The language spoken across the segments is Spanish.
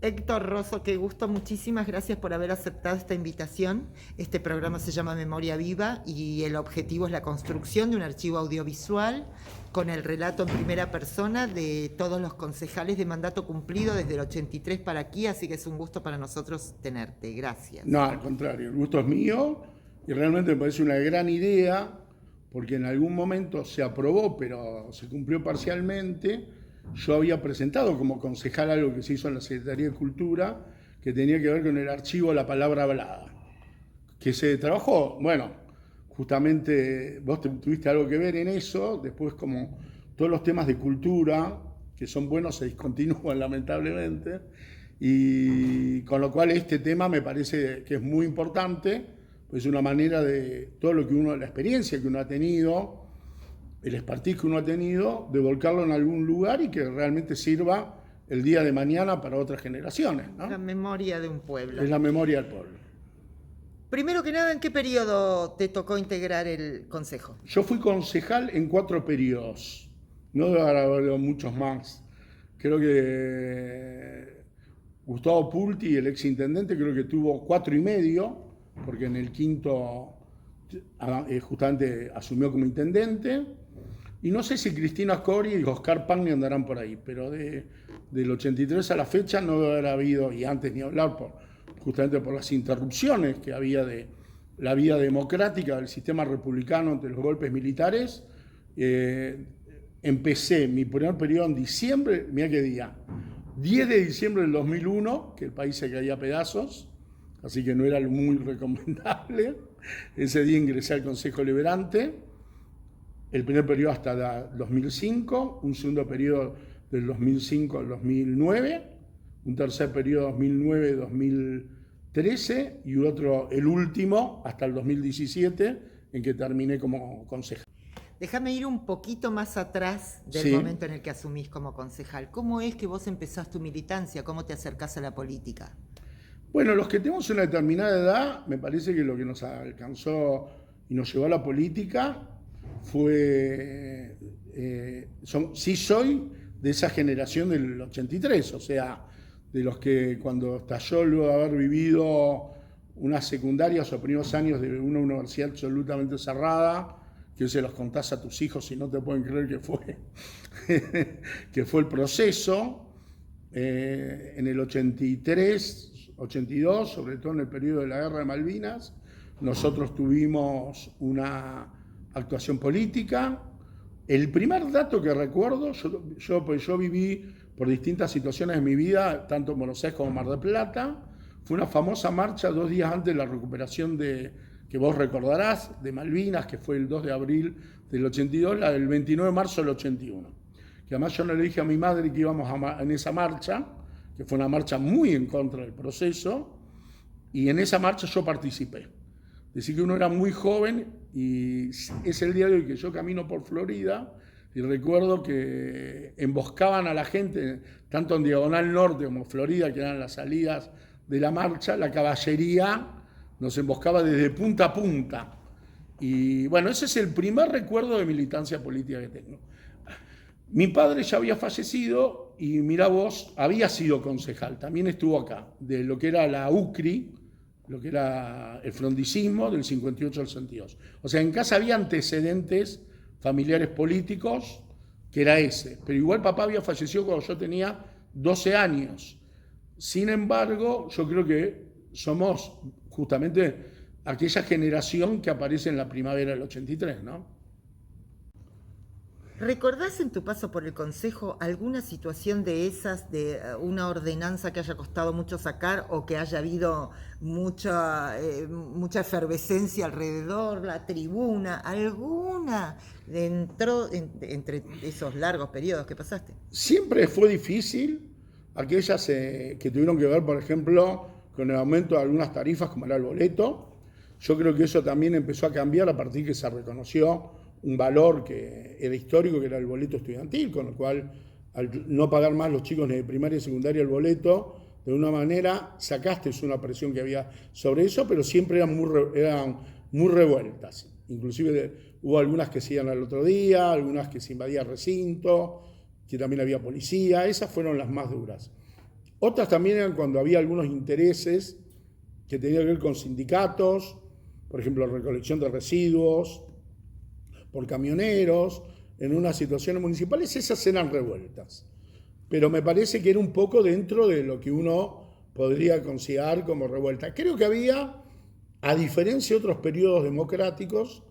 Héctor Rosso, qué gusto, muchísimas gracias por haber aceptado esta invitación. Este programa se llama Memoria Viva y el objetivo es la construcción de un archivo audiovisual con el relato en primera persona de todos los concejales de mandato cumplido desde el 83 para aquí, así que es un gusto para nosotros tenerte. Gracias. No, al contrario, el gusto es mío y realmente me parece una gran idea porque en algún momento se aprobó, pero se cumplió parcialmente. Yo había presentado como concejal algo que se hizo en la Secretaría de Cultura que tenía que ver con el archivo La Palabra Hablada, que se trabajó, bueno, justamente vos tuviste algo que ver en eso, después como todos los temas de cultura, que son buenos, se discontinúan lamentablemente, y con lo cual este tema me parece que es muy importante, pues es una manera de todo lo que uno, la experiencia que uno ha tenido, el expertise que uno ha tenido, de volcarlo en algún lugar y que realmente sirva el día de mañana para otras generaciones, ¿no? La memoria de un pueblo. Es la memoria del pueblo. Primero que nada, ¿en qué periodo te tocó integrar el consejo? Yo fui concejal en 4 periodos, no debe haber muchos más. Creo que Gustavo Pulti, el exintendente, creo que tuvo 4 y medio, porque en el quinto justamente asumió como intendente. Y no sé si Cristina Scori y Oscar Pagni andarán por ahí, pero del 83 a la fecha no debe haber habido, y antes ni hablar, justamente por las interrupciones que había de la vida democrática del sistema republicano ante los golpes militares. Empecé mi primer periodo en diciembre, mira qué día, 10 de diciembre del 2001, que el país se caía a pedazos, así que no era muy recomendable. Ese día ingresé al Consejo Deliberante. El primer periodo hasta 2005, un segundo periodo del 2005 al 2009, un tercer periodo 2009-2013 y otro, el último, hasta el 2017, en que terminé como concejal. Déjame ir un poquito más atrás del momento en el que asumís como concejal. ¿Cómo es que vos empezás tu militancia? ¿Cómo te acercás a la política? Bueno, los que tenemos una determinada edad, me parece que lo que nos alcanzó y nos llevó a la política fue, sí soy de esa generación del 83, o sea, de los que cuando estalló luego de haber vivido unas secundarias o primeros años de una universidad absolutamente cerrada, que se los contás a tus hijos y no te pueden creer que fue, que fue el proceso, en el 83, 82, sobre todo en el periodo de la Guerra de Malvinas, nosotros tuvimos una actuación política. El primer dato que recuerdo, yo viví por distintas situaciones de mi vida, tanto en Buenos Aires como en Mar del Plata, fue una famosa marcha 2 días antes de la recuperación que vos recordarás, de Malvinas, que fue el 2 de abril del 82, la del 29 de marzo del 81. Que además yo no le dije a mi madre que íbamos en esa marcha, que fue una marcha muy en contra del proceso, y en esa marcha yo participé. Decir que uno era muy joven y es el día de hoy que yo camino por Florida y recuerdo que emboscaban a la gente, tanto en Diagonal Norte como Florida, que eran las salidas de la marcha, la caballería nos emboscaba desde punta a punta. Y bueno, ese es el primer recuerdo de militancia política que tengo. Mi padre ya había fallecido y mirá vos, había sido concejal, también estuvo acá, de lo que era la UCRI, lo que era el frondicismo del 58 al 62. O sea, en casa había antecedentes familiares políticos, que era ese. Pero igual papá había fallecido cuando yo tenía 12 años. Sin embargo, yo creo que somos justamente aquella generación que aparece en la primavera del 83, ¿no? ¿Recordás en tu paso por el Consejo alguna situación de esas, de una ordenanza que haya costado mucho sacar o que haya habido mucha efervescencia alrededor, la tribuna, alguna entre esos largos periodos que pasaste? Siempre fue difícil aquellas que tuvieron que ver, por ejemplo, con el aumento de algunas tarifas como era el boleto. Yo creo que eso también empezó a cambiar a partir que se reconoció un valor que era histórico, que era el boleto estudiantil, con lo cual, al no pagar más los chicos de primaria y secundaria el boleto, de una manera sacaste una presión que había sobre eso, pero siempre eran muy revueltas. Inclusive hubo algunas que se iban al otro día, algunas que se invadía el recinto, que también había policía, esas fueron las más duras. Otras también eran cuando había algunos intereses que tenían que ver con sindicatos, por ejemplo, recolección de residuos, por camioneros, en unas situaciones municipales, esas eran revueltas. Pero me parece que era un poco dentro de lo que uno podría considerar como revuelta. Creo que había, a diferencia de otros periodos democráticos,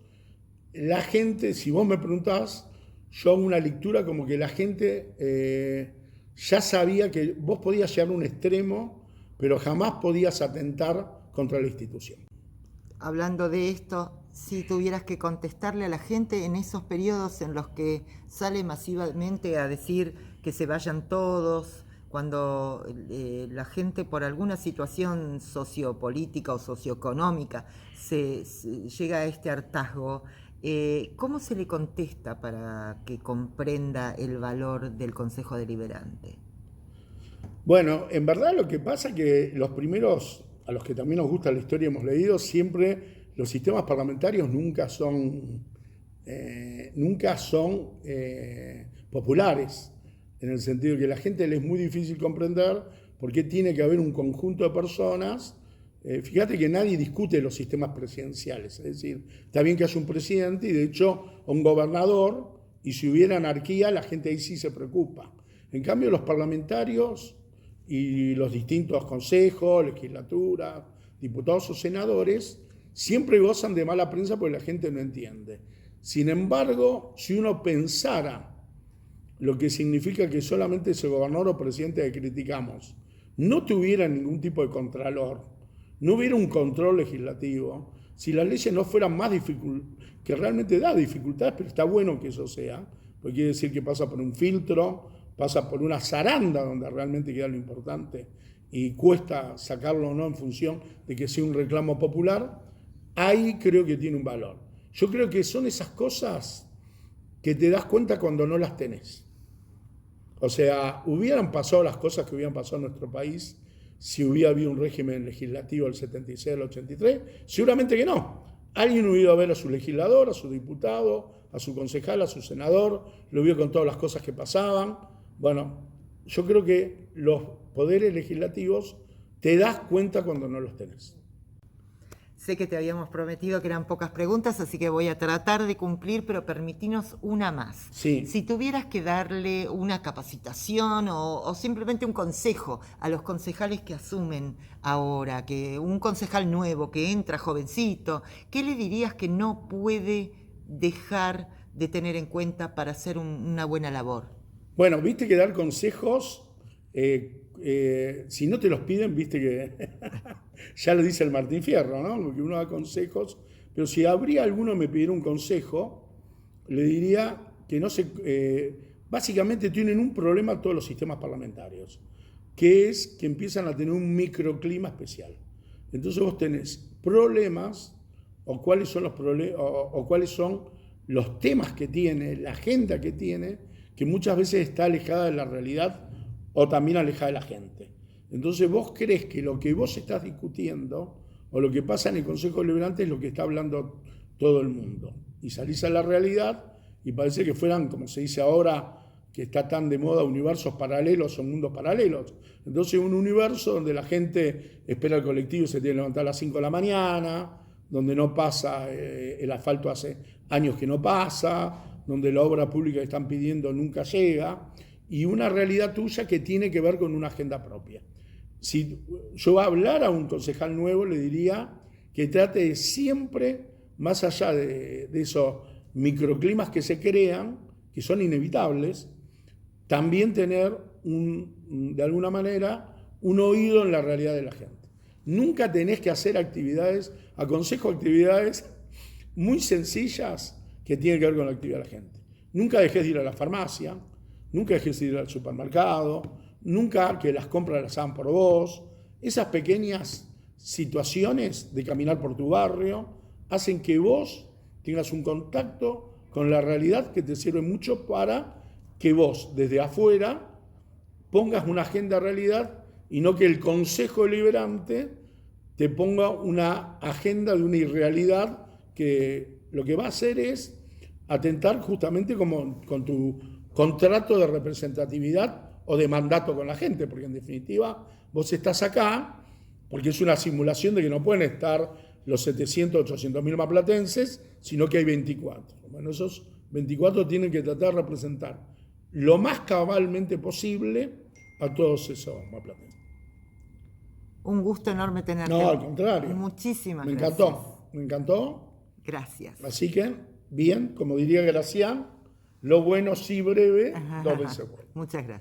la gente, si vos me preguntás, yo hago una lectura como que la gente ya sabía que vos podías llegar a un extremo, pero jamás podías atentar contra la institución. Hablando de esto, si tuvieras que contestarle a la gente en esos periodos en los que sale masivamente a decir que se vayan todos, cuando la gente por alguna situación sociopolítica o socioeconómica se llega a este hartazgo, ¿cómo se le contesta para que comprenda el valor del Consejo Deliberante? Bueno, en verdad lo que pasa es que los primeros, a los que también nos gusta la historia, hemos leído, siempre los sistemas parlamentarios nunca son populares, en el sentido de que a la gente le es muy difícil comprender por qué tiene que haber un conjunto de personas. Fíjate que nadie discute los sistemas presidenciales, es decir, está bien que haya un presidente y de hecho un gobernador, y si hubiera anarquía la gente ahí sí se preocupa. En cambio los parlamentarios y los distintos consejos, legislaturas, diputados o senadores siempre gozan de mala prensa porque la gente no entiende. Sin embargo, si uno pensara lo que significa que solamente ese gobernador o presidente que criticamos no tuviera ningún tipo de contralor, no hubiera un control legislativo, si las leyes no fueran más difíciles, que realmente da dificultades, pero está bueno que eso sea, porque quiere decir que pasa por un filtro, pasa por una zaranda donde realmente queda lo importante y cuesta sacarlo o no en función de que sea un reclamo popular, ahí creo que tiene un valor. Yo creo que son esas cosas que te das cuenta cuando no las tenés. O sea, hubieran pasado las cosas que hubieran pasado en nuestro país si hubiera habido un régimen legislativo del 76 al 83, seguramente que no. Alguien hubiera ido a ver a su legislador, a su diputado, a su concejal, a su senador, lo vio con todas las cosas que pasaban. Bueno, yo creo que los poderes legislativos te das cuenta cuando no los tenés. Sé que te habíamos prometido que eran pocas preguntas, así que voy a tratar de cumplir, pero permitinos una más. Sí. Si tuvieras que darle una capacitación o simplemente un consejo a los concejales que asumen ahora, que un concejal nuevo que entra jovencito, ¿qué le dirías que no puede dejar de tener en cuenta para hacer una buena labor? Bueno, viste que dar consejos, si no te los piden, viste que ya lo dice el Martín Fierro, ¿no? Que uno da consejos, pero si habría alguno que me pidiera un consejo, le diría que no se... básicamente tienen un problema todos los sistemas parlamentarios, que es que empiezan a tener un microclima especial. Entonces vos tenés problemas, o cuáles son los problemas, o cuáles son los temas que tiene, la agenda que tiene, que muchas veces está alejada de la realidad o también alejada de la gente. Entonces vos crees que lo que vos estás discutiendo o lo que pasa en el Consejo Deliberante es lo que está hablando todo el mundo. Y salís a la realidad y parece que fueran, como se dice ahora, que está tan de moda, universos paralelos o mundos paralelos. Entonces un universo donde la gente espera el colectivo y se tiene que levantar a las 5 de la mañana, donde no pasa el asfalto hace años que no pasa, donde la obra pública que están pidiendo nunca llega, y una realidad tuya que tiene que ver con una agenda propia. Si yo hablara a un concejal nuevo, le diría que trate de siempre, más allá de esos microclimas que se crean, que son inevitables, también tener, de alguna manera, un oído en la realidad de la gente. Nunca tenés que hacer actividades, aconsejo actividades muy sencillas que tienen que ver con la actividad de la gente. Nunca dejes de ir a la farmacia, nunca dejes de ir al supermercado, nunca que las compras las hagan por vos. Esas pequeñas situaciones de caminar por tu barrio hacen que vos tengas un contacto con la realidad que te sirve mucho para que vos, desde afuera, pongas una agenda de realidad y no que el Consejo Deliberante te ponga una agenda de una irrealidad que lo que va a hacer es atentar justamente con tu contrato de representatividad o de mandato con la gente, porque en definitiva vos estás acá, porque es una simulación de que no pueden estar los 700, 800 mil maplatenses, sino que hay 24. Bueno, esos 24 tienen que tratar de representar lo más cabalmente posible a todos esos maplatenses. Un gusto enorme tenerte. No, al contrario. Muchísimas me gracias. me encantó. Gracias. Así que, bien, como diría Gracián, lo bueno sí breve, 2 veces bueno. Muchas gracias.